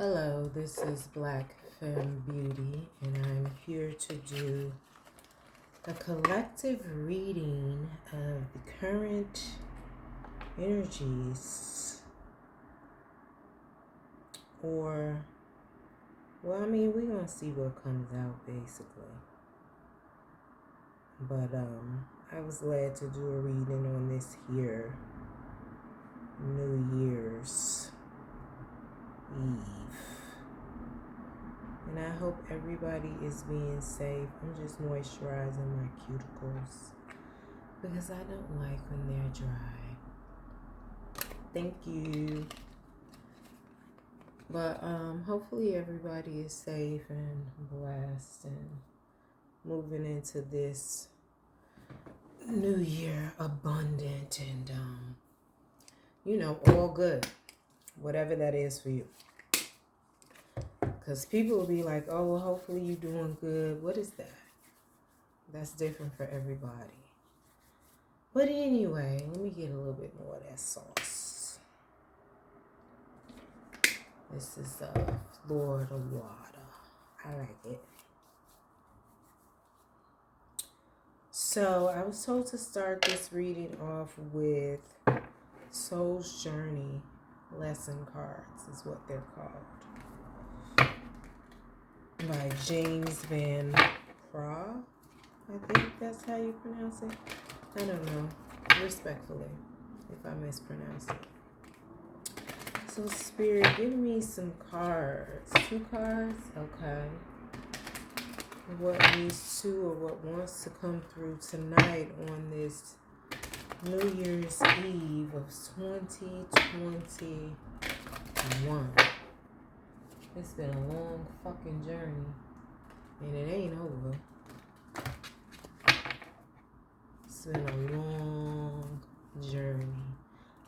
Hello, this is Black Femme Beauty, and I'm here to do a collective reading of the current energies. We're gonna see what comes out basically. But I was glad to do a reading on this here New Year's Eve. And I hope everybody is being safe. I'm just moisturizing my cuticles because I don't like when they're dry. Thank you. But hopefully everybody is safe and blessed and moving into this new year abundant and all good. Whatever that is for you. Because people will be like, oh, well, hopefully you're doing good. What is that? That's different for everybody. But anyway, let me get a little bit more of that sauce. This is Florida water. I like it. So I was told to start this reading off with Soul's Journey lesson cards is what they're called. By James Van Praagh. I think that's how you pronounce it. I don't know. Respectfully, if I mispronounce it. So, Spirit, give me some cards. 2 cards? Okay. What needs to or what wants to come through tonight on this New Year's Eve of 2021. It's been a long fucking journey, and it ain't over. It's been a long journey.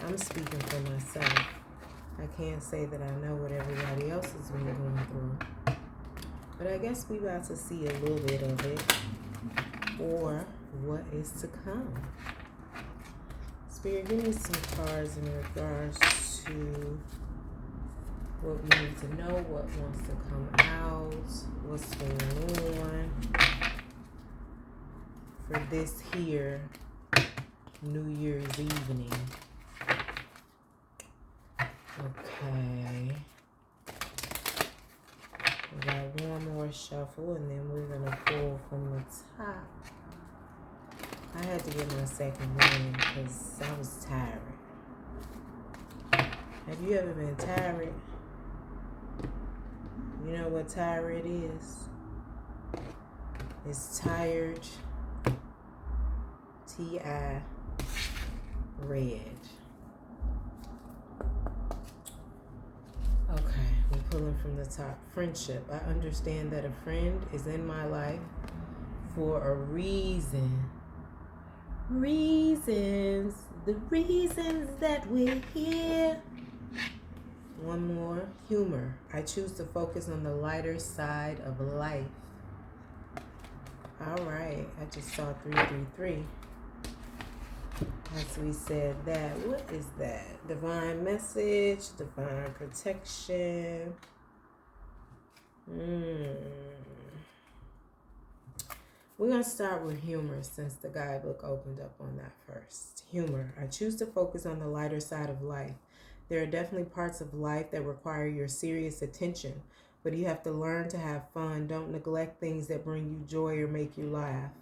I'm speaking for myself. I can't say that I know what everybody else has been going through. But I guess we about to see a little bit of it, or what is to come. Spirit, give me some cards in regards to what we need to know, what wants to come out, what's going on for this here New Year's evening. Okay. We got one more shuffle, and then we're going to pull from the top. I had to get my second one because I was tired. Have you ever been tired? You know what tired is? It's tired. T-I red. Okay, we're pulling from the top. Friendship. I understand that a friend is in my life for a reason. Reasons. The reasons that we're here. One more. Humor. I choose to focus on the lighter side of life. All right. I just saw 333. As we said that. What is that? Divine message. Divine protection. We're going to start with humor since the guidebook opened up on that first. Humor. I choose to focus on the lighter side of life. There are definitely parts of life that require your serious attention, but you have to learn to have fun. Don't neglect things that bring you joy or make you laugh.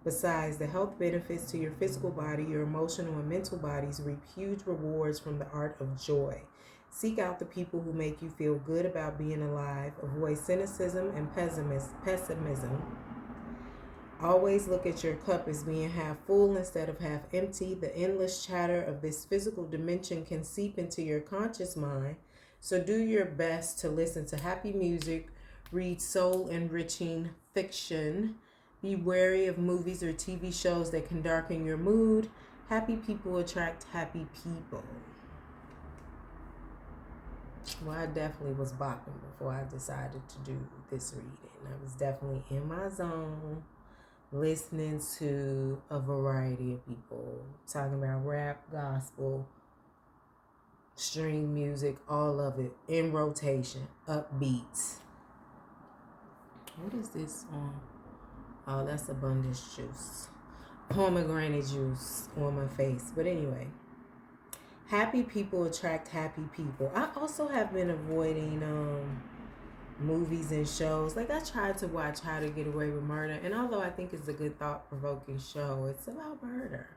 Besides, the health benefits to your physical body, your emotional and mental bodies reap huge rewards from the art of joy. Seek out the people who make you feel good about being alive. Avoid cynicism and pessimism. Always look at your cup as being half full instead of half empty. The endless chatter of this physical dimension can seep into your conscious mind, so do your best to listen to happy music, read soul-enriching fiction, be wary of movies or TV shows that can darken your mood. Happy people attract happy people. Well, I definitely was bopping before I decided to do this reading. I was definitely in my zone, listening to a variety of people, talking about rap, gospel, string music, all of it in rotation, upbeats. What is this on? Oh, that's abundance juice. Pomegranate juice on my face. But anyway, happy people attract happy people. I also have been avoiding movies and shows. Like, I tried to watch How to Get Away with Murder, and although I think it's a good thought-provoking show, it's about murder.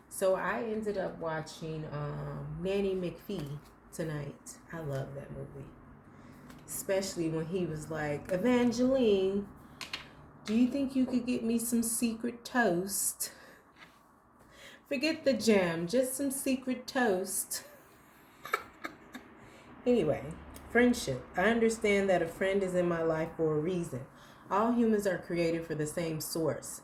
So I ended up watching Nanny McPhee tonight. I love that movie. Especially when he was like, Evangeline, do you think you could get me some secret toast? Forget the jam, just some secret toast. Anyway, friendship. I understand that a friend is in my life for a reason. All humans are created from the same source.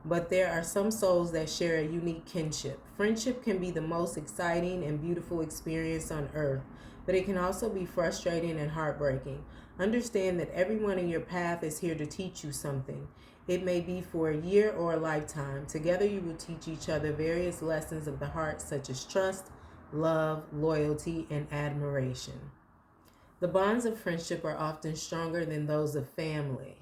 But there are some souls that share a unique kinship. Friendship can be the most exciting and beautiful experience on earth, but it can also be frustrating and heartbreaking. Understand that everyone in your path is here to teach you something. It may be for a year or a lifetime. Together you will teach each other various lessons of the heart, such as trust, love, loyalty, and admiration. The bonds of friendship are often stronger than those of family.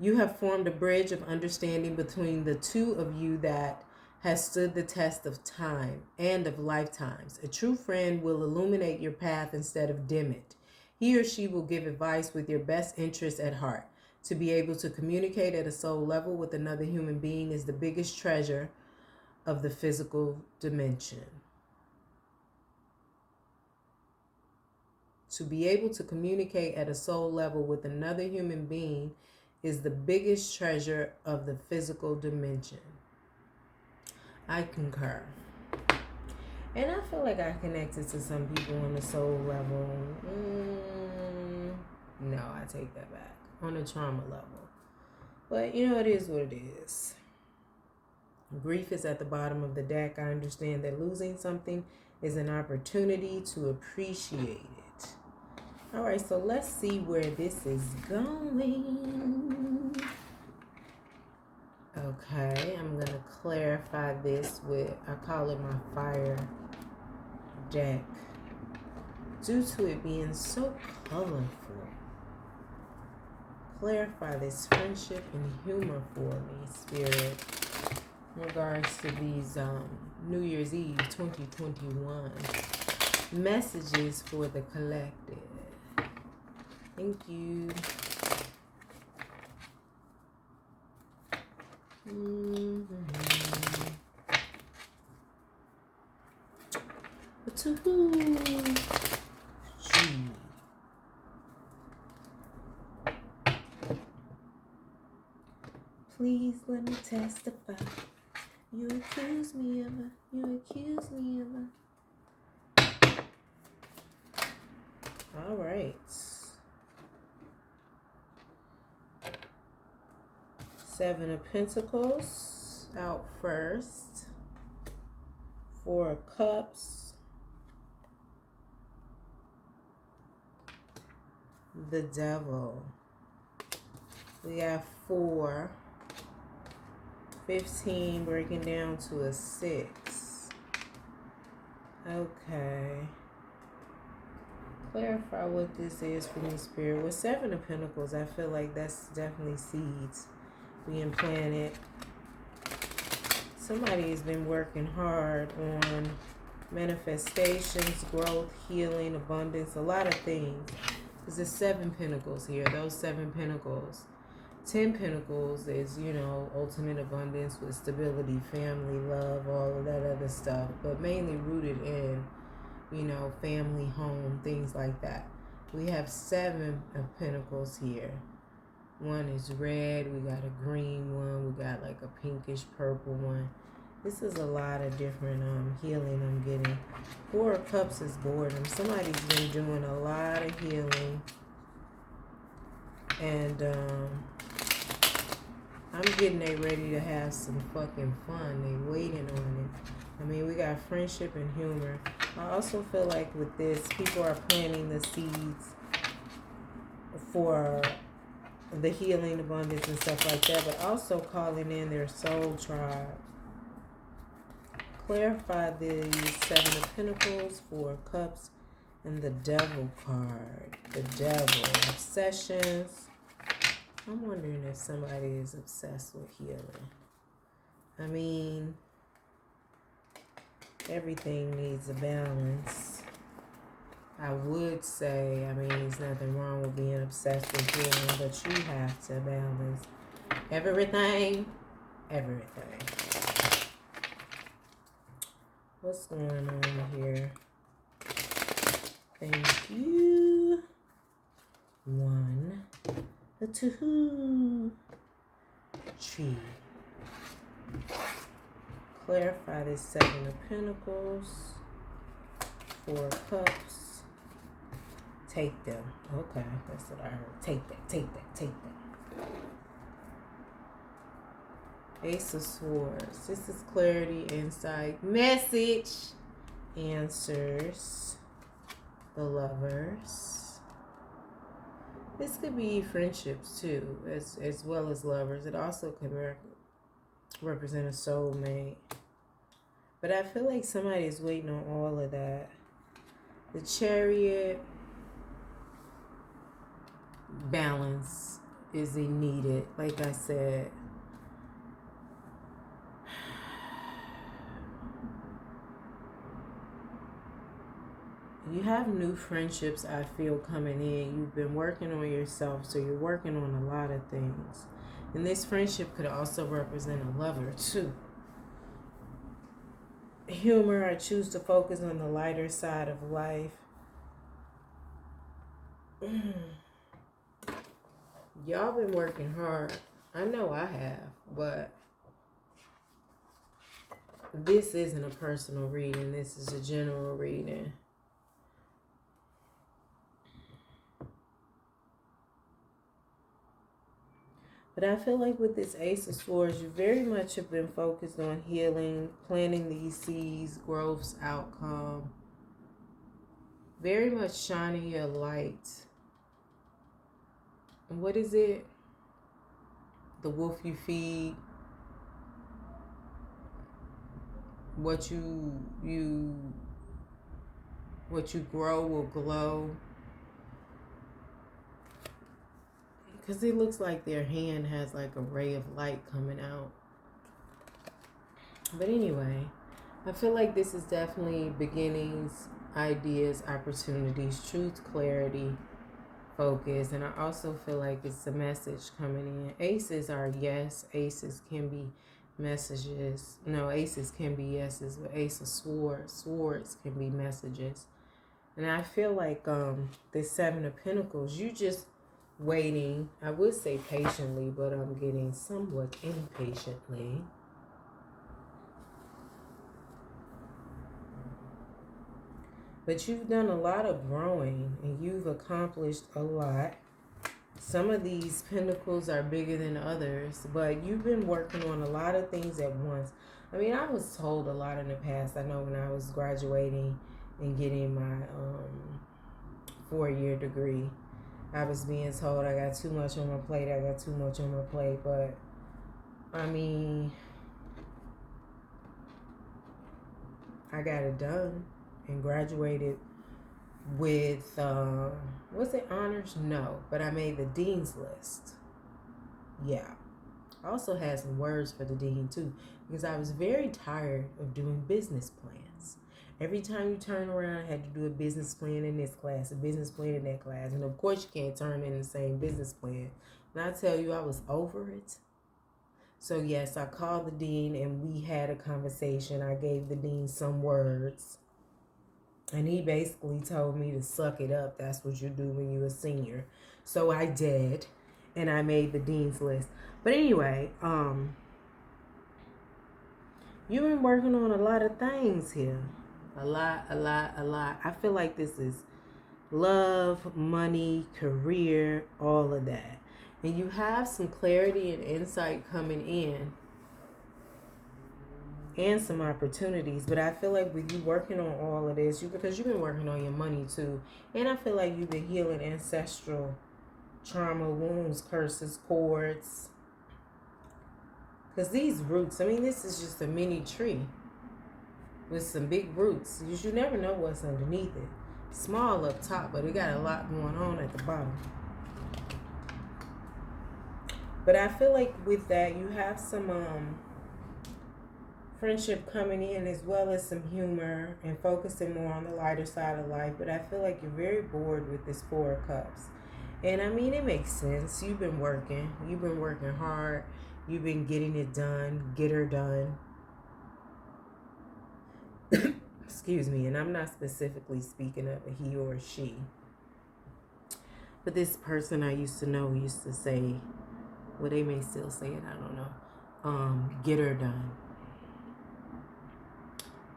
You have formed a bridge of understanding between the two of you that has stood the test of time and of lifetimes. A true friend will illuminate your path instead of dim it. He or she will give advice with your best interests at heart. To be able to communicate at a soul level with another human being is the biggest treasure of the physical dimension. To be able to communicate at a soul level with another human being is the biggest treasure of the physical dimension. I concur. And I feel like I connected to some people on the soul level. No, I take that back. On a trauma level. But, it is what it is. Grief is at the bottom of the deck. I understand that losing something is an opportunity to appreciate it. All right, so let's see where this is going. Okay, I'm going to clarify this with, I call it my fire deck. Due to it being so colorful. Clarify this friendship and humor for me, Spirit, in regards to these New Year's Eve 2021 messages for the collective. Thank you. Please let me testify. You accuse me of a. All right. 7 of Pentacles out first. 4 of Cups. The Devil. We have 4. 15 breaking down to a 6. Okay. Clarify what this is for me, Spirit. With 7 of Pentacles, I feel like that's definitely seeds being planted. Somebody has been working hard on manifestations, growth, healing, abundance, a lot of things. There's 7 Pentacles here. Those 7 Pentacles. 10 Pentacles is, ultimate abundance with stability, family, love, all of that other stuff. But mainly rooted in, family, home, things like that. We have 7 of Pentacles here. One is red. We got a green one. We got like a pinkish purple one. This is a lot of different healing I'm getting. 4 of Cups is boredom. Somebody's been doing a lot of healing. And I'm getting they ready to have some fucking fun. They waiting on it. I mean, we got friendship and humor. I also feel like with this, people are planting the seeds for the healing, abundance, and stuff like that, but also calling in their soul tribe. Clarify the Seven of Pentacles, Four of Cups, and the Devil card. The Devil. Obsessions. I'm wondering if somebody is obsessed with healing. I mean, everything needs a balance. I would say, there's nothing wrong with being obsessed with healing, but you have to balance everything. What's going on here? Thank you. 1, 2, 3. Clarify this Seven of Pentacles, Four of Cups. Take them. Okay, that's what I heard. Take that. Ace of Swords. This is clarity, insight, message, answers. The Lovers. This could be friendships too, as well as lovers. It also could represent a soulmate. But I feel like somebody is waiting on all of that. The Chariot. Balance is needed, like I said. You have new friendships, I feel, coming in. You've been working on yourself, so you're working on a lot of things. And this friendship could also represent a lover, too. Humor, I choose to focus on the lighter side of life. Y'all been working hard. I know I have, but this isn't a personal reading. This is a general reading. But I feel like with this Ace of Swords, you very much have been focused on healing, planting these seeds, growths, outcome. Very much shining your light. And what is it? The wolf you feed. What you grow will glow. Because it looks like their hand has like a ray of light coming out. But anyway, I feel like this is definitely beginnings, ideas, opportunities, truth, clarity, focus. And I also feel like it's a message coming in. Aces are yes. Aces can be messages. No, aces can be yeses. But Ace of Swords can be messages. And I feel like this Seven of Pentacles, you just waiting. I would say patiently, but I'm getting somewhat impatiently. But you've done a lot of growing and you've accomplished a lot. Some of these pentacles are bigger than others, but you've been working on a lot of things at once. I mean, I was told a lot in the past. I know when I was graduating and getting my 4-year degree, I was being told I got too much on my plate. But I mean, I got it done and graduated with, was it honors? No, but I made the dean's list. Yeah. I also had some words for the dean too, because I was very tired of doing business plans. Every time you turn around, I had to do a business plan in this class, a business plan in that class. And of course, you can't turn in the same business plan. And I tell you, I was over it. So yes, I called the dean and we had a conversation. I gave the dean some words. And he basically told me to suck it up. That's what you do when you're a senior. So I did. And I made the dean's list. But anyway, you've been working on a lot of things here. A lot. I feel like this is love, money, career, all of that. And you have some clarity and insight coming in. And some opportunities. But I feel like with you working on all of this, because you've been working on your money too. And I feel like you've been healing ancestral trauma, wounds, curses, cords. Because these roots, I mean, this is just a mini tree with some big roots. You never know what's underneath it. Small up top, but it got a lot going on at the bottom. But I feel like with that, you have some friendship coming in, as well as some humor and focusing more on the lighter side of life. But I feel like you're very bored with this Four of Cups. And I mean, it makes sense. You've been working hard. You've been getting it done, get her done. Excuse me, and I'm not specifically speaking of a he or a she. But this person I used to know used to say, well, they may still say it, I don't know. Get her done.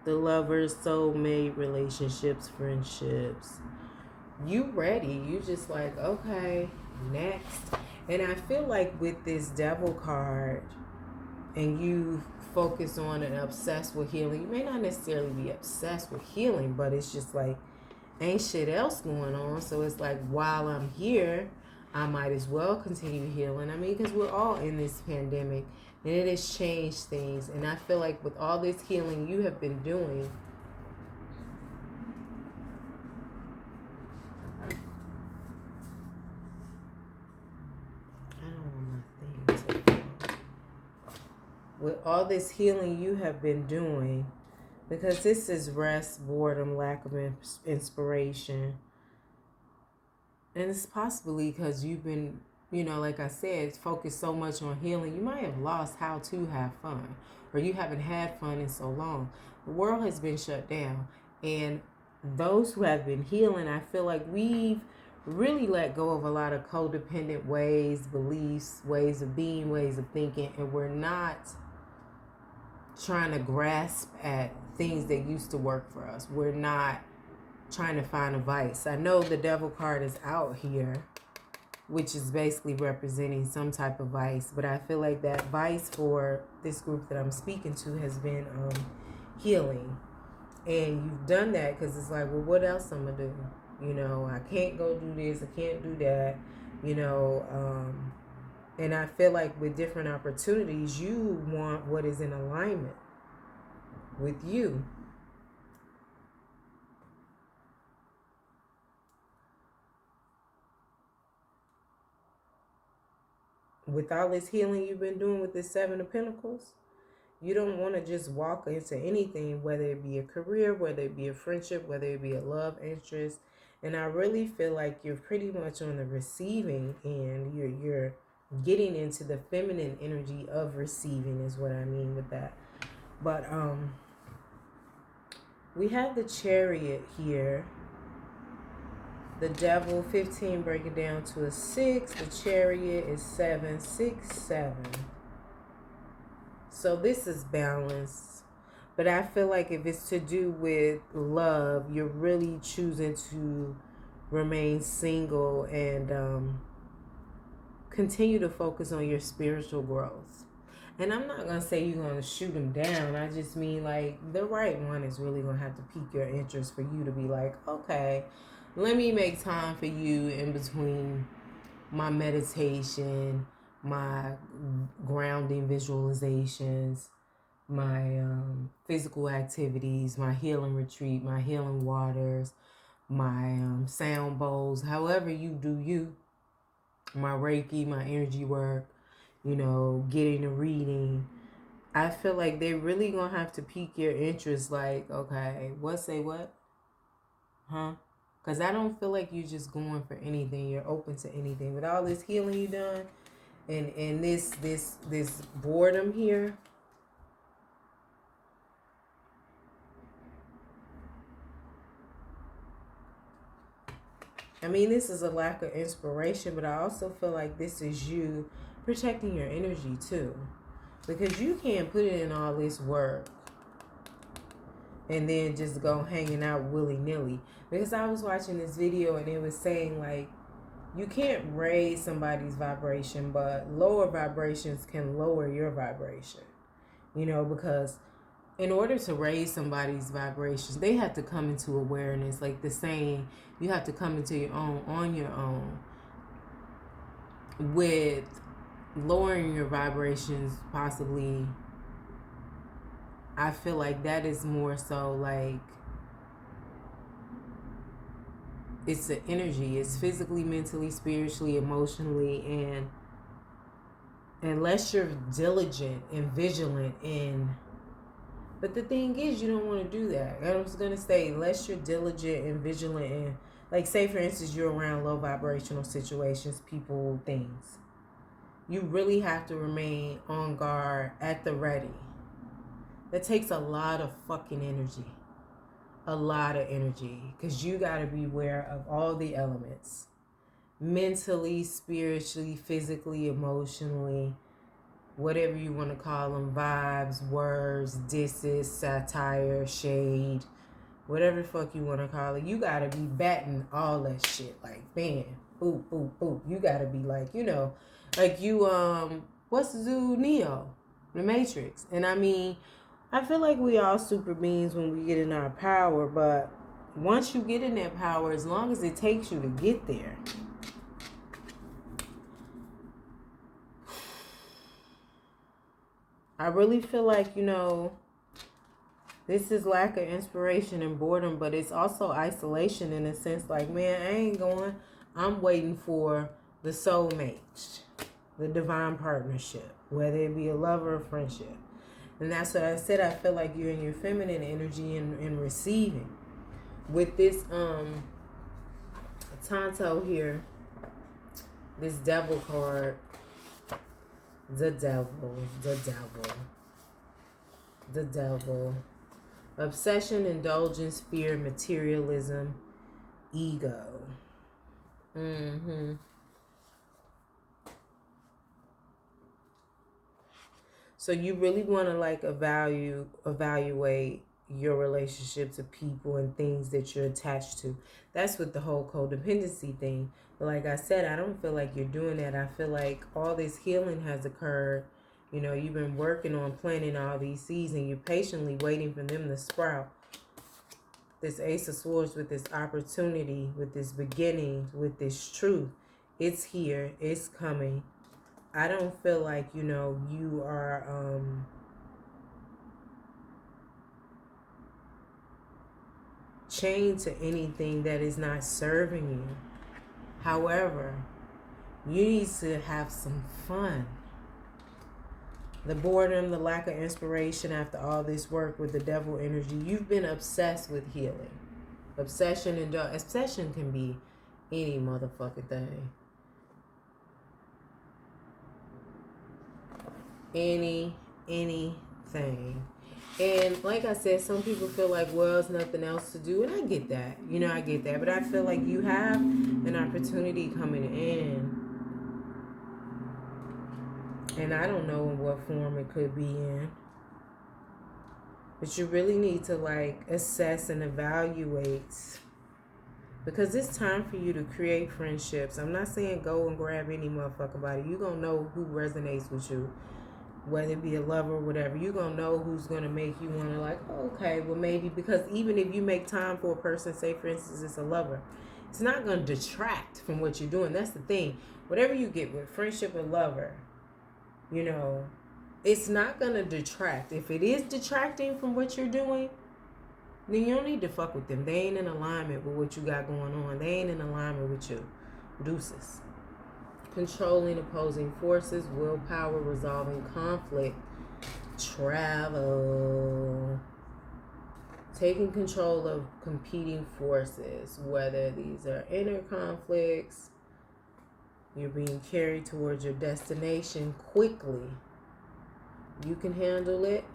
The lovers, soulmate, relationships, friendships. You ready. You just like, okay, next. And I feel like with this devil card, and you focus on and obsessed with healing, you may not necessarily be obsessed with healing, but it's just like, ain't shit else going on. So it's like, while I'm here, I might as well continue healing. I mean, because we're all in this pandemic, and it has changed things. And I feel like with all this healing you have been doing, with all this healing you have been doing, because this is rest, boredom, lack of inspiration. And it's possibly because you've been, like I said, focused so much on healing, you might have lost how to have fun, or you haven't had fun in so long. The world has been shut down. And those who have been healing, I feel like we've really let go of a lot of codependent ways, beliefs, ways of being, ways of thinking, and we're not trying to grasp at things that used to work for us. We're not trying to find a vice. I know the devil card is out here, which is basically representing some type of vice, but I feel like that vice for this group that I'm speaking to has been healing. And you've done that because it's like, well, what else I'm gonna do? I can't go do this, I can't do that, and I feel like with different opportunities, you want what is in alignment with you. With all this healing you've been doing with this Seven of Pentacles, you don't want to just walk into anything, whether it be a career, whether it be a friendship, whether it be a love interest. And I really feel like you're pretty much on the receiving end. You're getting into the feminine energy of receiving is what I mean with that. But we have the Chariot here. The Devil, 15, break it down to a 6. The Chariot is 7, 6, 7. So this is balance. But I feel like if it's to do with love, you're really choosing to remain single and continue to focus on your spiritual growth. And I'm not going to say you're going to shoot them down. I just mean like the right one is really going to have to pique your interest for you to be like, okay, let me make time for you in between my meditation, my grounding visualizations, my physical activities, my healing retreat, my healing waters, my sound bowls, however you do you, my Reiki, my energy work, getting a reading. I feel like they're really going to have to pique your interest like, okay, what say what? Huh? Because I don't feel like you're just going for anything. You're open to anything. With all this healing you done and this boredom here, I mean, this is a lack of inspiration, but I also feel like this is you protecting your energy too. Because you can't put in all this work and then just go hanging out willy-nilly. Because I was watching this video and it was saying like, you can't raise somebody's vibration, but lower vibrations can lower your vibration. Because in order to raise somebody's vibrations, they have to come into awareness. Like the saying, you have to come into your own on your own. with lowering your vibrations, possibly, I feel like that is more so like it's the energy. It's physically, mentally, spiritually, emotionally, and unless you're diligent and vigilant and but the thing is you don't want to do that. I was gonna say unless you're diligent and vigilant and like say for instance you're around low vibrational situations, people, things. You really have to remain on guard at the ready. That takes a lot of fucking energy. A lot of energy. Because you got to be aware of all the elements. Mentally, spiritually, physically, emotionally, whatever you want to call them, vibes, words, disses, satire, shade, whatever the fuck you want to call it. You got to be batting all that shit. Like, bam, boop, boop, boop. You got to be like, you know, like you, what's the dude, Neo? The Matrix. And I mean, I feel like we all super beings when we get in our power, but once you get in that power, as long as it takes you to get there, I really feel like, you know, this is lack of inspiration and boredom, but it's also isolation in a sense like, man, I ain't going. I'm waiting for the soulmate, the divine partnership, whether it be a lover or friendship. And that's what I said. I feel like you're in your feminine energy and receiving. With this Tonto here, this devil card, the devil. Obsession, indulgence, fear, materialism, ego. So you really want to like evaluate your relationship to people and things that you're attached to. That's with the whole codependency thing. But like I said, I don't feel like you're doing that. I feel like all this healing has occurred. You know, you've been working on planting all these seeds and you're patiently waiting for them to sprout. This Ace of Swords with this opportunity, with this beginning, with this truth. It's here. It's coming. I don't feel like, you know, you are chained to anything that is not serving you. However, you need to have some fun. The boredom, the lack of inspiration after all this work with the devil energy, you've been obsessed with healing. Obsession can be any motherfucking thing. Anything. And like I said, some people feel like, well, there's nothing else to do. And I get that. You know, I get that. But I feel like you have an opportunity coming in. And I don't know in what form it could be in. But you really need to like assess and evaluate. Because it's time for you to create friendships. I'm not saying go and grab any motherfucking body. You're going to know who resonates with you. Whether it be a lover or whatever, you're going to know who's going to make you want to like, okay, well maybe, because even if you make time for a person, say for instance it's a lover, it's not going to detract from what you're doing. That's the thing. Whatever you get with friendship or lover, you know, it's not going to detract. If it is detracting from what you're doing, then you don't need to fuck with them. They ain't in alignment with what you got going on. They ain't in alignment with you. Deuces. Controlling opposing forces, willpower, resolving conflict, travel, taking control of competing forces, whether these are inner conflicts, you're being carried towards your destination quickly. You can handle it,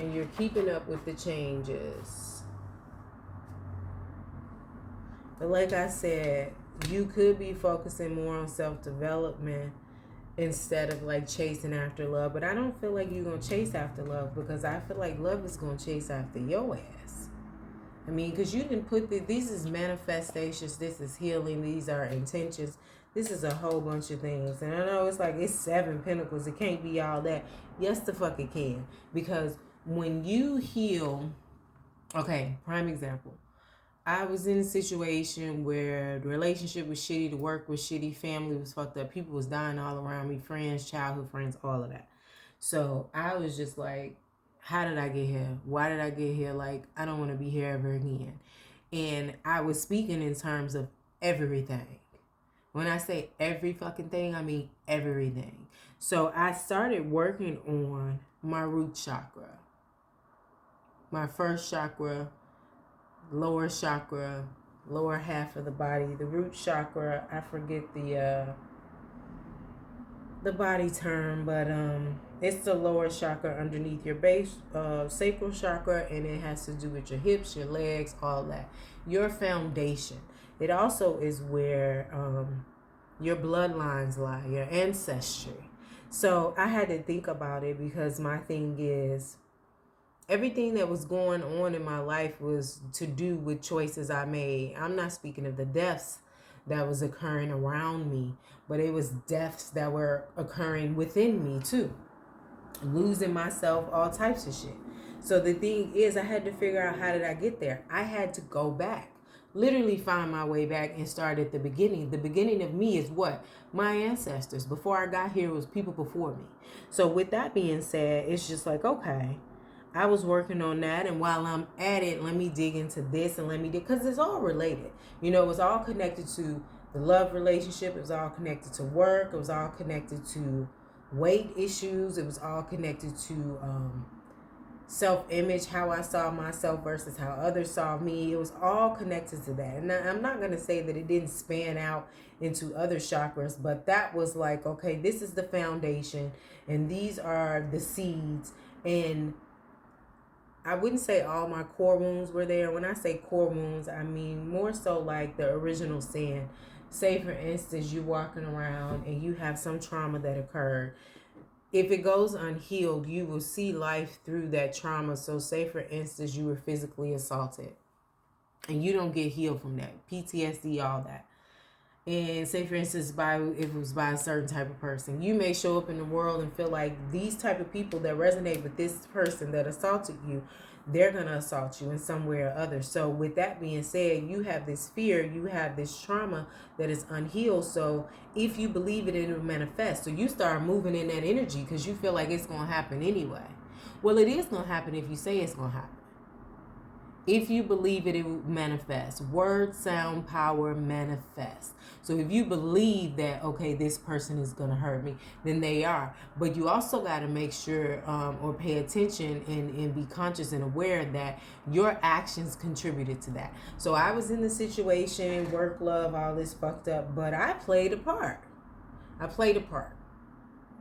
and you're keeping up with the changes. But like I said, you could be focusing more on self-development instead of like chasing after love. But I don't feel like you're going to chase after love, because I feel like love is going to chase after your ass. I mean, because you can put these is manifestations, this is healing, these are intentions, this is a whole bunch of things. And I know it's like it's 7 pentacles. It can't be all that. Yes, the fuck it can. Because when you heal, okay, prime example. I was in a situation where the relationship was shitty, the work was shitty, family was fucked up, people was dying all around me, friends, childhood friends, all of that. So I was just like, how did I get here? Why did I get here? Like, I don't want to be here ever again. And I was speaking in terms of everything. When I say every fucking thing, I mean everything. So I started working on my root chakra, my first chakra, lower chakra, lower half of the body. The root chakra, I forget the body term, but it's the lower chakra underneath your base sacral chakra, and it has to do with your hips, your legs, all that. Your foundation. It also is where your bloodlines lie, your ancestry. So I had to think about it because my thing is everything that was going on in my life was to do with choices I made. I'm not speaking of the deaths that was occurring around me, but it was deaths that were occurring within me too. Losing myself, all types of shit. So the thing is, I had to figure out, how did I get there? I had to go back, literally find my way back and start at the beginning. The beginning of me is what? My ancestors. Before I got here, it was people before me. So with that being said, it's just like, okay, I was working on that, and while I'm at it, let me dig into this and let me dig, because it's all related. You know, it's all connected to the love relationship. It was all connected to work. It was all connected to weight issues. It was all connected to self-image, how I saw myself versus how others saw me. It was all connected to that. And I'm not going to say that it didn't span out into other chakras, but that was like, okay, this is the foundation, and these are the seeds. And I wouldn't say all my core wounds were there. When I say core wounds, I mean more so like the original sin. Say, for instance, you're walking around and you have some trauma that occurred. If it goes unhealed, you will see life through that trauma. So, say, for instance, you were physically assaulted and you don't get healed from that. PTSD, all that. And say, for instance, if it was by a certain type of person, you may show up in the world and feel like these type of people that resonate with this person that assaulted you, they're going to assault you in some way or other. So with that being said, you have this fear, you have this trauma that is unhealed. So if you believe it, it will manifest. So you start moving in that energy because you feel like it's going to happen anyway. Well, it is going to happen if you say it's going to happen. If you believe it, it will manifest. Word, sound, power, manifest. So if you believe that, okay, this person is going to hurt me, then they are. But you also got to make sure or pay attention and be conscious and aware that your actions contributed to that. So I was in the situation, work, love, all this fucked up, but I played a part.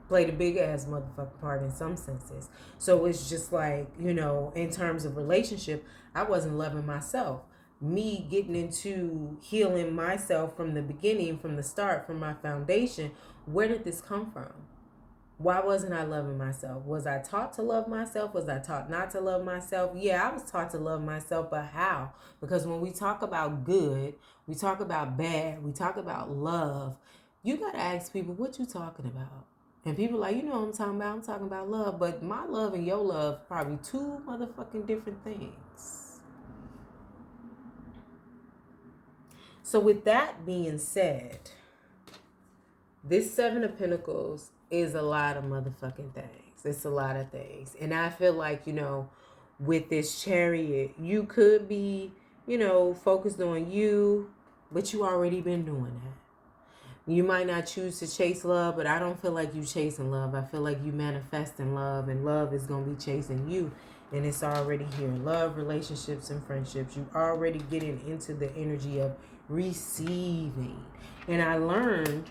Played a big ass motherfucking part in some senses. So it's just like, you know, in terms of relationship, I wasn't loving myself. Me getting into healing myself from the beginning, from the start, from my foundation, where did this come from? Why wasn't I loving myself? Was I taught to love myself? Was I taught not to love myself? Yeah, I was taught to love myself, but how? Because when we talk about good, we talk about bad, we talk about love, you got to ask people, what you talking about? And people like, you know what I'm talking about? I'm talking about love. But my love and your love, probably two motherfucking different things. So with that being said, this Seven of Pentacles is a lot of motherfucking things. It's a lot of things. And I feel like, you know, with this Chariot, you could be, you know, focused on you, but you already been doing that. You might not choose to chase love, but I don't feel like you chasing love. I feel like you manifesting love, and love is going to be chasing you, and it's already here. Love, relationships, and friendships. You already getting into the energy of receiving. And I learned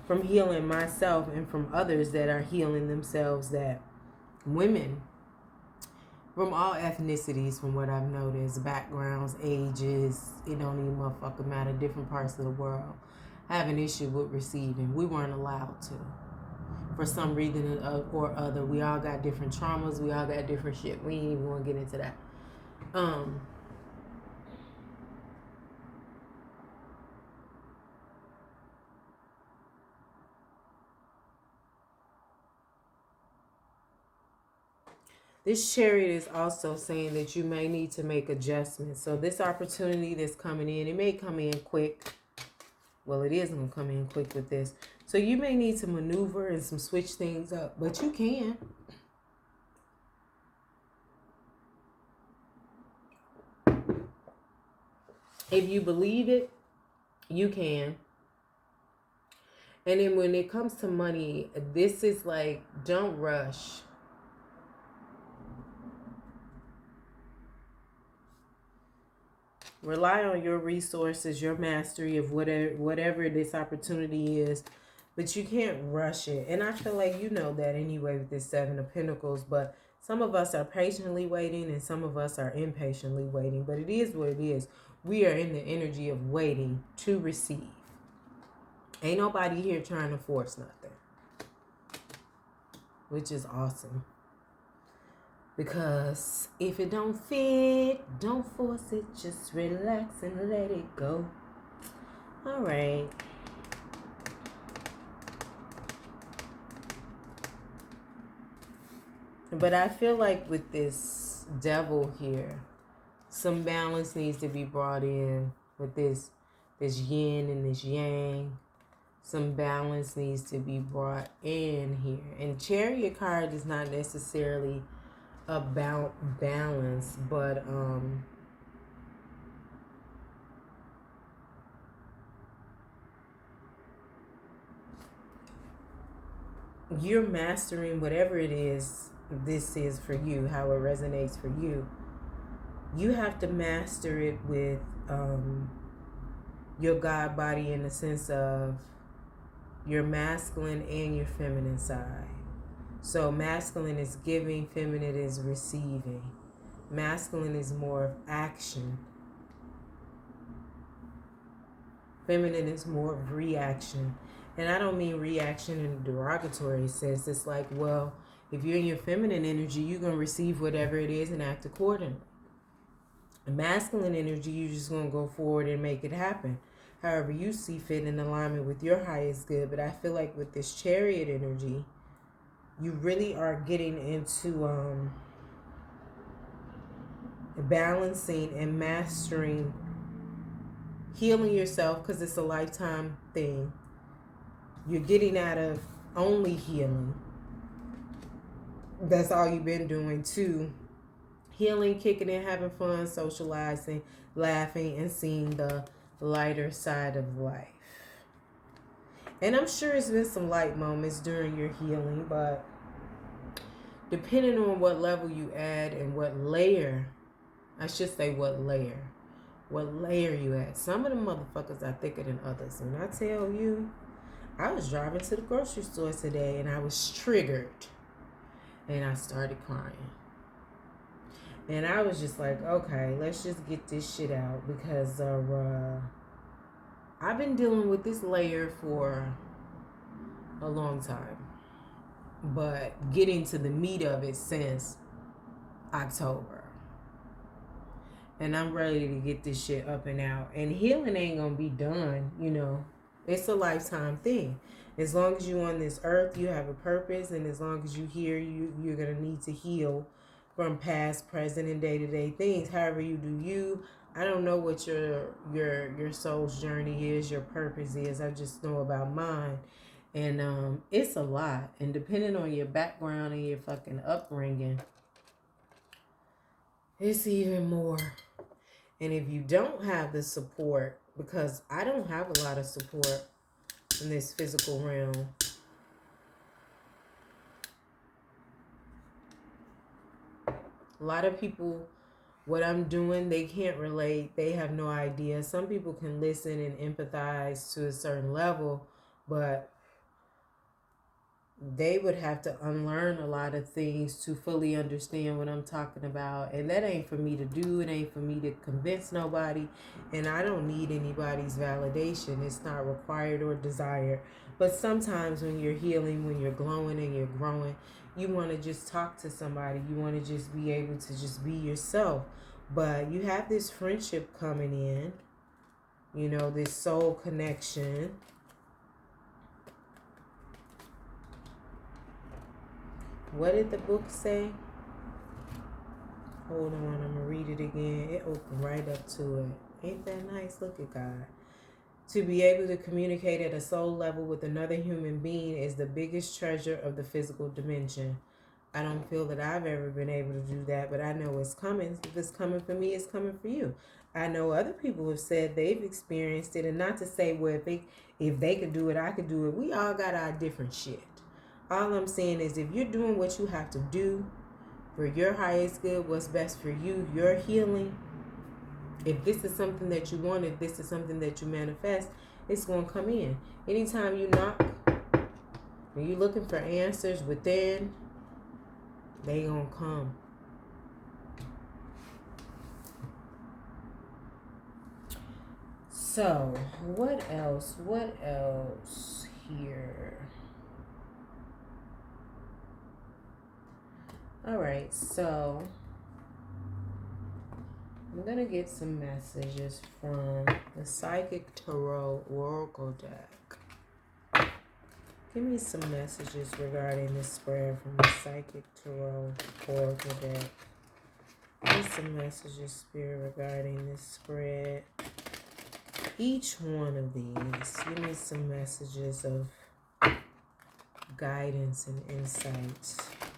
from healing myself and from others that are healing themselves that women from all ethnicities, from what I've noticed, backgrounds, ages, it don't even motherfucking matter, different parts of the world, have an issue with receiving. We weren't allowed to. For some reason or other. We all got different traumas. We all got different shit. We ain't even want to get into that. This chariot is also saying that you may need to make adjustments. So this opportunity that's coming in, it may come in quick. Well, it is going to come in quick with this. So you may need to maneuver and some switch things up, but you can. If you believe it, you can. And then when it comes to money, this is like, don't rush. Rely on your resources, your mastery of whatever this opportunity is, but you can't rush it. And I feel like you know that anyway with this Seven of Pentacles, but some of us are patiently waiting and some of us are impatiently waiting, but it is what it is. We are in the energy of waiting to receive. Ain't nobody here trying to force nothing, which is awesome. Because if it don't fit, don't force it. Just relax and let it go. All right. But I feel like with this devil here, some balance needs to be brought in with this yin and this yang. Some balance needs to be brought in here. And Chariot card is not necessarily about balance, but you're mastering whatever it is this is for you, how it resonates for you. You have to master it with your God body in the sense of your masculine and your feminine side. So masculine is giving, feminine is receiving. Masculine is more of action. Feminine is more of reaction. And I don't mean reaction in a derogatory sense. It's like, well, if you're in your feminine energy, you're going to receive whatever it is and act accordingly. Masculine energy, you're just going to go forward and make it happen. However you see fit in alignment with your highest good. But I feel like with this Chariot energy, you really are getting into balancing and mastering, healing yourself, because it's a lifetime thing. You're getting out of only healing. That's all you've been doing, too. Healing, kicking it, having fun, socializing, laughing, and seeing the lighter side of life. And I'm sure it's been some light moments during your healing, but depending on what level you add and what layer, I should say what layer you at. Some of the motherfuckers are thicker than others. When I tell you, I was driving to the grocery store today and I was triggered and I started crying. And I was just like, okay, let's just get this shit out, because I've been dealing with this layer for a long time, but getting to the meat of it since October. And I'm ready to get this shit up and out. And healing ain't gonna be done, you know. It's a lifetime thing. As long as you're on this earth, you have a purpose, and as long as you're here, you're gonna need to heal from past, present, and day-to-day things. However you do you. I don't know what your soul's journey is, your purpose is. I just know about mine. And it's a lot. And depending on your background and your fucking upbringing, it's even more. And if you don't have the support, because I don't have a lot of support in this physical realm, a lot of people, what I'm doing, they can't relate. They have no idea. Some people can listen and empathize to a certain level, but they would have to unlearn a lot of things to fully understand what I'm talking about. And that ain't for me to do. It ain't for me to convince nobody. And I don't need anybody's validation. It's not required or desired. But sometimes when you're healing, when you're glowing and you're growing, you want to just talk to somebody. You want to just be able to just be yourself. But you have this friendship coming in, you know, this soul connection. What did the book say? Hold on, I'm going to read it again. It opened right up to it. Ain't that nice? Look at God. To be able to communicate at a soul level with another human being is the biggest treasure of the physical dimension. I don't feel that I've ever been able to do that, but I know it's coming. If it's coming for me, it's coming for you. I know other people have said they've experienced it, and not to say, well, if they could do it, I could do it. We all got our different shit. All I'm saying is, if you're doing what you have to do for your highest good, what's best for you, your healing, if this is something that you want, if this is something that you manifest, it's going to come in. Anytime you knock, when you're looking for answers within, they going to come. So, what else? What else here? All right, so I'm going to get some messages from the Psychic Tarot Oracle deck. Give me some messages regarding this spread from the Psychic Tarot Oracle deck. Give me some messages, Spirit, regarding this spread. Each one of these, give me some messages of guidance and insight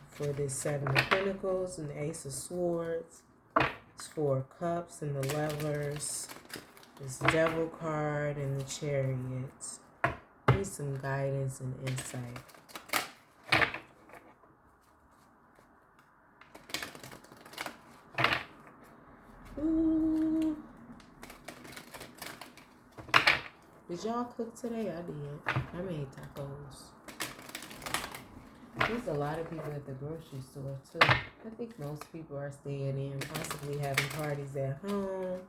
for this Seven of Pentacles and the Ace of Swords. It's Four of Cups and the Lovers. This Devil card and the Chariot. Give me some guidance and insight. Ooh. Did y'all cook today? I did. I made tacos. There's a lot of people at the grocery store too. I think most people are staying in, possibly having parties at home.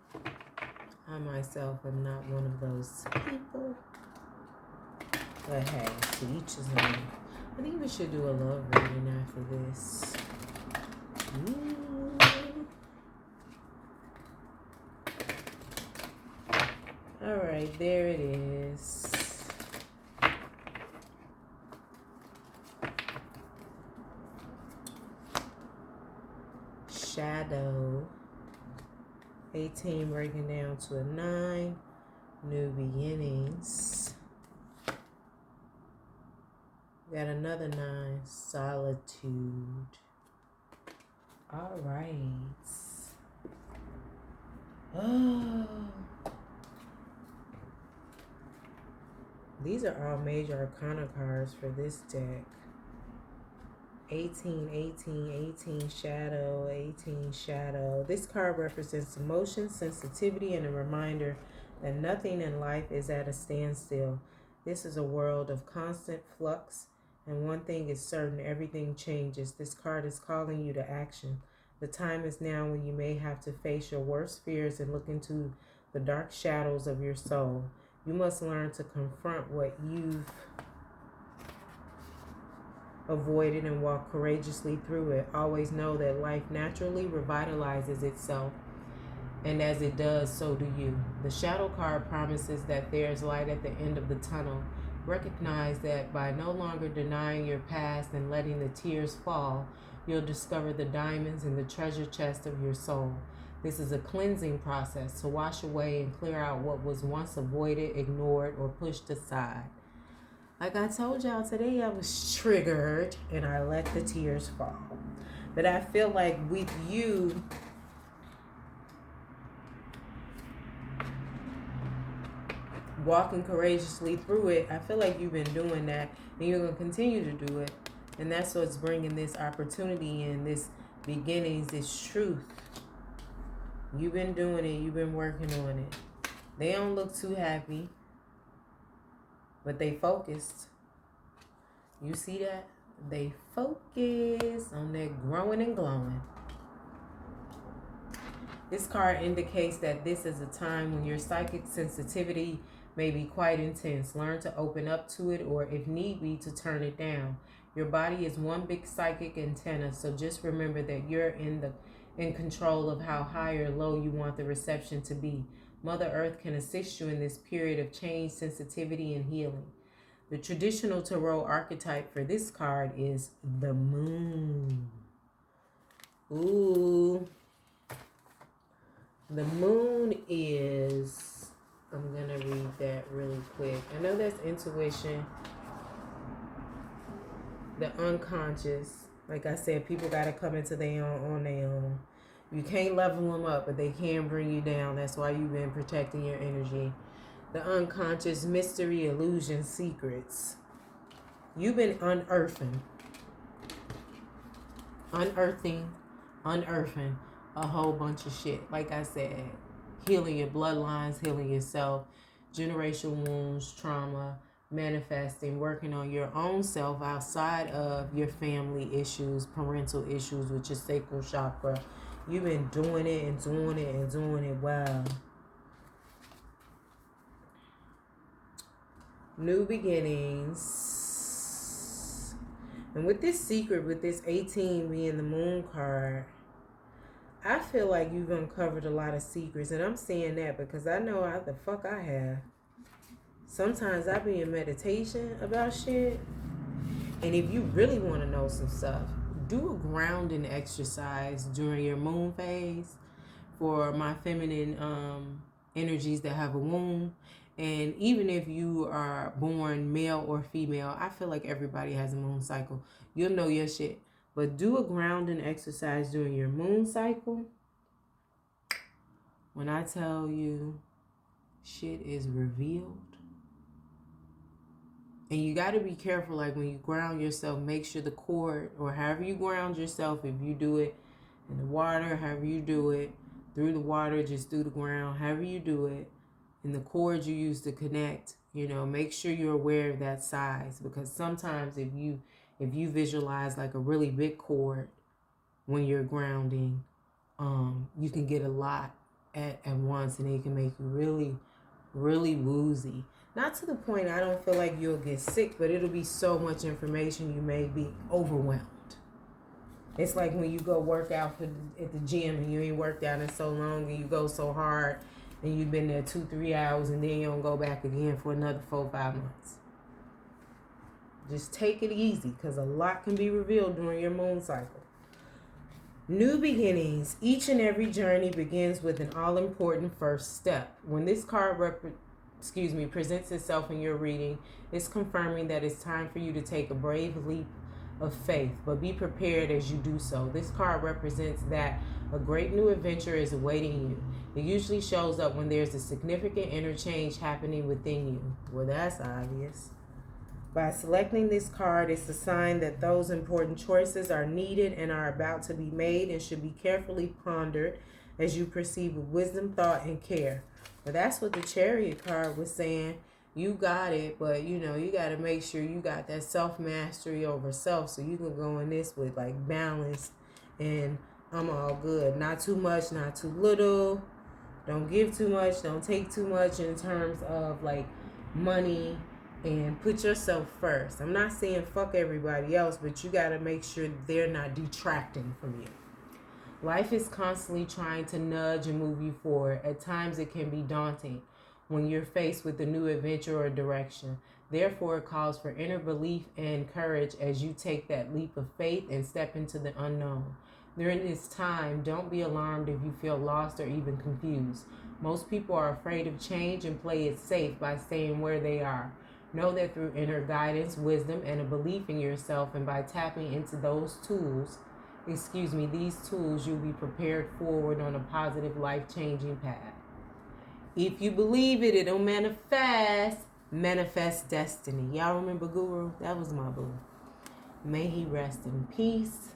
I myself am not one of those people. But hey, to each his own. I think we should do a love reading after this. Ooh. Alright, there it is. Shadow. 18 breaking down to a 9. New beginnings. Got another 9. Solitude. Alright. Oh. These are all major arcana cards for this deck. 18, 18, 18, shadow, 18, shadow. This card represents emotion, sensitivity, and a reminder that nothing in life is at a standstill. This is a world of constant flux, and one thing is certain, everything changes. This card is calling you to action. The time is now when you may have to face your worst fears and look into the dark shadows of your soul. You must learn to confront what you've avoided and walk courageously through it. Always know that life naturally revitalizes itself, and as it does, so do you. The shadow card promises that there's light at the end of the tunnel. Recognize that by no longer denying your past and letting the tears fall, you'll discover the diamonds in the treasure chest of your soul. This is a cleansing process to wash away and clear out what was once avoided, ignored, or pushed aside. Like I told y'all today, I was triggered and I let the tears fall. But I feel like with you, walking courageously through it, I feel like you've been doing that and you're going to continue to do it. And that's what's bringing this opportunity in, this beginnings, this truth. You've been doing it. You've been working on it. They don't look too happy, but they focused. You see that? They focus on their growing and glowing. This card indicates that this is a time when your psychic sensitivity may be quite intense. Learn to open up to it, or if need be, to turn it down. Your body is one big psychic antenna, so just remember that you're in control of how high or low you want the reception to be. Mother Earth can assist you in this period of change, sensitivity, and healing. The traditional tarot archetype for this card is the moon. Ooh. The moon is, I'm going to read that really quick. I know that's intuition, the unconscious. Like I said, people got to come into their own on their own. You can't level them up, but they can bring you down. That's why you've been protecting your energy. The unconscious, mystery, illusion, secrets. You've been unearthing a whole bunch of shit. Like I said, healing your bloodlines, healing yourself, generational wounds, trauma, manifesting, working on your own self outside of your family issues, parental issues with your sacral chakra. You've been doing it and doing it and doing it well. New beginnings. And with this secret, with this 18 being the moon card, I feel like you've uncovered a lot of secrets. And I'm saying that because I know how the fuck I have. Sometimes I be in meditation about shit. And if you really want to know some stuff, do a grounding exercise during your moon phase for my feminine energies that have a womb. And even if you are born male or female, I feel like everybody has a moon cycle. You'll know your shit. But do a grounding exercise during your moon cycle. When I tell you shit is revealed. And you got to be careful, like when you ground yourself, make sure the cord, or however you ground yourself, if you do it in the water, however you do it, through the water, just through the ground, however you do it, and the cord you use to connect, make sure you're aware of that size. Because sometimes if you visualize like a really big cord when you're grounding, you can get a lot at once, and it can make you really, really woozy. Not to the point I don't feel like you'll get sick, but it'll be so much information you may be overwhelmed. It's like when you go work out at the gym and you ain't worked out in so long and you go so hard and you've been there 2-3 hours and then you don't go back again for another 4-5 months. Just take it easy because a lot can be revealed during your moon cycle. New beginnings. Each and every journey begins with an all-important first step. When this card presents itself in your reading, it's confirming that it's time for you to take a brave leap of faith, but be prepared as you do so. This card represents that a great new adventure is awaiting you. It usually shows up when there's a significant inner change happening within you. Well, that's obvious. By selecting this card, it's a sign that those important choices are needed and are about to be made and should be carefully pondered as you proceed with wisdom, thought, and care. But that's what the Chariot card was saying. You got it, but you got to make sure you got that self-mastery over self so you can go in this with like balance and I'm all good. Not too much, not too little. Don't give too much, don't take too much in terms of like money, and put yourself first. I'm not saying fuck everybody else, but you got to make sure they're not detracting from you. Life is constantly trying to nudge and move you forward. At times it can be daunting when you're faced with a new adventure or direction. Therefore, it calls for inner belief and courage as you take that leap of faith and step into the unknown. During this time, don't be alarmed if you feel lost or even confused. Most people are afraid of change and play it safe by staying where they are. Know that through inner guidance, wisdom, and a belief in yourself, and by tapping into these tools, you'll be prepared forward on a positive, life-changing path. If you believe it, it'll manifest. Manifest destiny. Y'all remember Guru? That was my boo. May he rest in peace.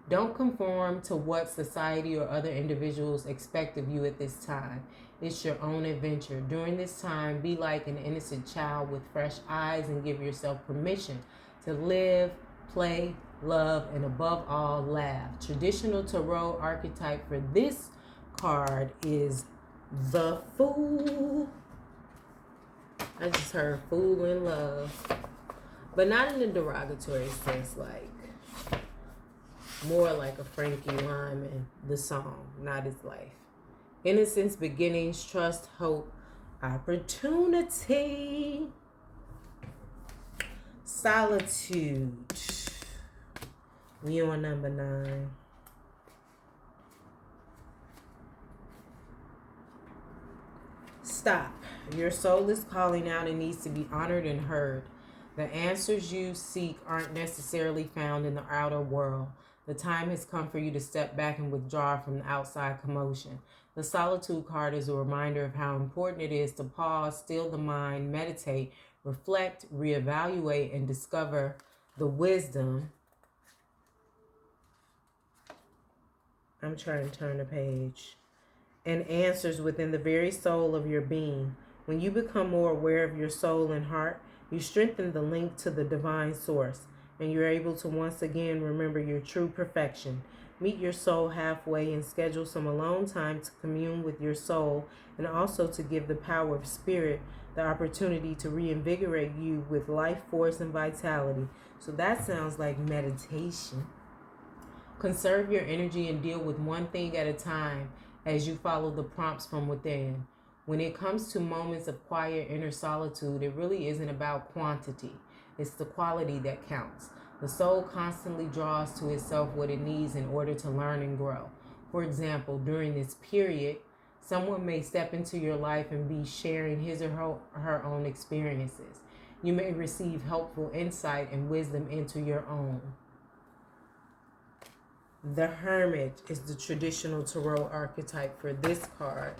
Don't conform to what society or other individuals expect of you at this time. It's your own adventure. During this time, be like an innocent child with fresh eyes and give yourself permission to live, play, love, and above all, laugh. Traditional tarot archetype for this card is the Fool. I just heard fool in love. But not in a derogatory sense, like more like a Frankie Lyman, the song, not his life. Innocence, beginnings, trust, hope, opportunity, solitude. We on number 9. Stop. Your soul is calling out and needs to be honored and heard. The answers you seek aren't necessarily found in the outer world. The time has come for you to step back and withdraw from the outside commotion. The solitude card is a reminder of how important it is to pause, still the mind, meditate, reflect, reevaluate, and discover the wisdom. I'm trying to turn the page. And answers within the very soul of your being. When you become more aware of your soul and heart, you strengthen the link to the divine source, and you're able to once again remember your true perfection. Meet your soul halfway and schedule some alone time to commune with your soul, and also to give the power of spirit the opportunity to reinvigorate you with life force and vitality. So that sounds like meditation. Conserve your energy and deal with one thing at a time as you follow the prompts from within. When it comes to moments of quiet inner solitude, it really isn't about quantity. It's the quality that counts. The soul constantly draws to itself what it needs in order to learn and grow. For example, during this period, someone may step into your life and be sharing his or her own experiences. You may receive helpful insight and wisdom into your own. The Hermit is the traditional tarot archetype for this card.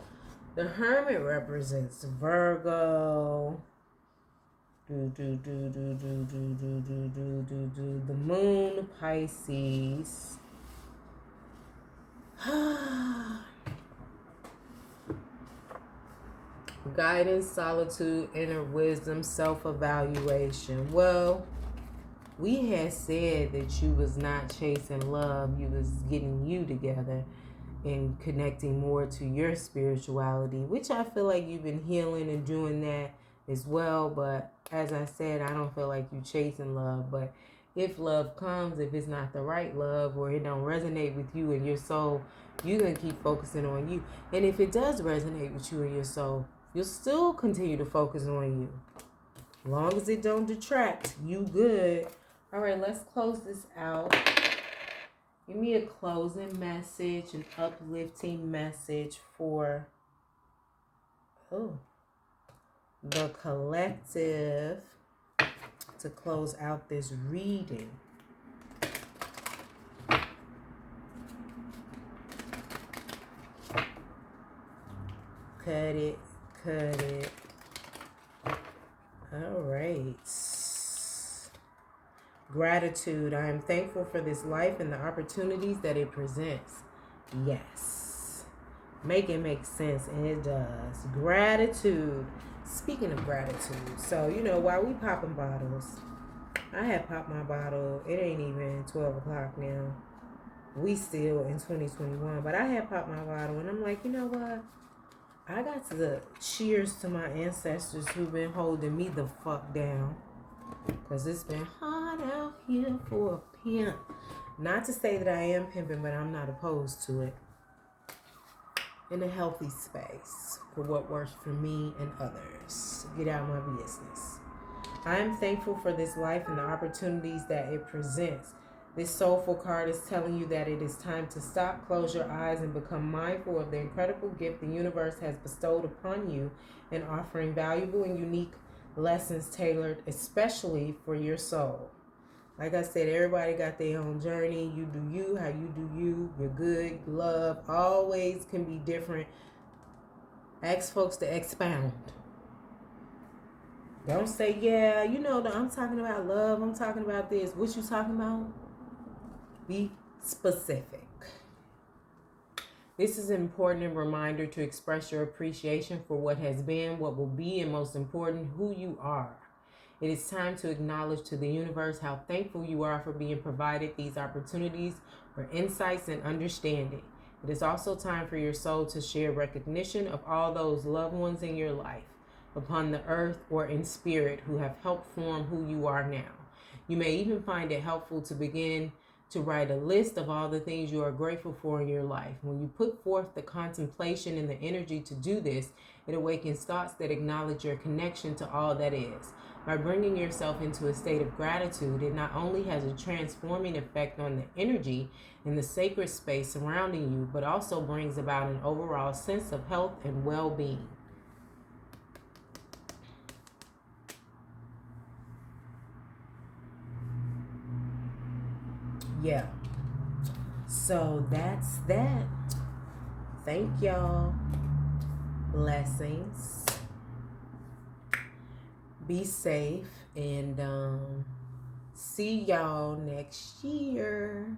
The Hermit represents Virgo. The Moon, Pisces. Guidance, solitude, inner wisdom, self-evaluation. Well, we had said that you was not chasing love. You was getting you together and connecting more to your spirituality, which I feel like you've been healing and doing that as well. But as I said, I don't feel like you chasing love. But if love comes, if it's not the right love or it don't resonate with you and your soul, you're going to keep focusing on you. And if it does resonate with you and your soul, you'll still continue to focus on you. As long as it don't detract, you good. All right, let's close this out. Give me a closing message, an uplifting message for the collective to close out this reading. Cut it. All right. Gratitude. I am thankful for this life and the opportunities that it presents. Yes. Make it make sense, and it does. Gratitude. Speaking of gratitude, so, while we popping bottles, I had popped my bottle. It ain't even 12 o'clock now. We still in 2021, but I had popped my bottle, and I'm like, you know what? I got to cheers to my ancestors who've been holding me the fuck down. Because it's been hard out here for a pimp. Not to say that I am pimping, but I'm not opposed to it. In a healthy space for what works for me and others. Get out of my business. I am thankful for this life and the opportunities that it presents. This soulful card is telling you that it is time to stop, close your eyes, and become mindful of the incredible gift the universe has bestowed upon you in offering valuable and unique lessons tailored especially for your soul. Like I said, everybody got their own journey. You do you, how you do you. You're good. Love always can be different. Ask folks to expound. Don't say, yeah, I'm talking about love. I'm talking about this. What you talking about? Be specific. This is an important reminder to express your appreciation for what has been, what will be, and most important, who you are. It is time to acknowledge to the universe how thankful you are for being provided these opportunities for insights and understanding. It is also time for your soul to share recognition of all those loved ones in your life, upon the earth or in spirit, who have helped form who you are now. You may even find it helpful to begin to write a list of all the things you are grateful for in your life. When you put forth the contemplation and the energy to do this, it awakens thoughts that acknowledge your connection to all that is. By bringing yourself into a state of gratitude, it not only has a transforming effect on the energy in the sacred space surrounding you, but also brings about an overall sense of health and well-being. yeah. So that's that. Thank y'all. Blessings. Be safe and see y'all next year.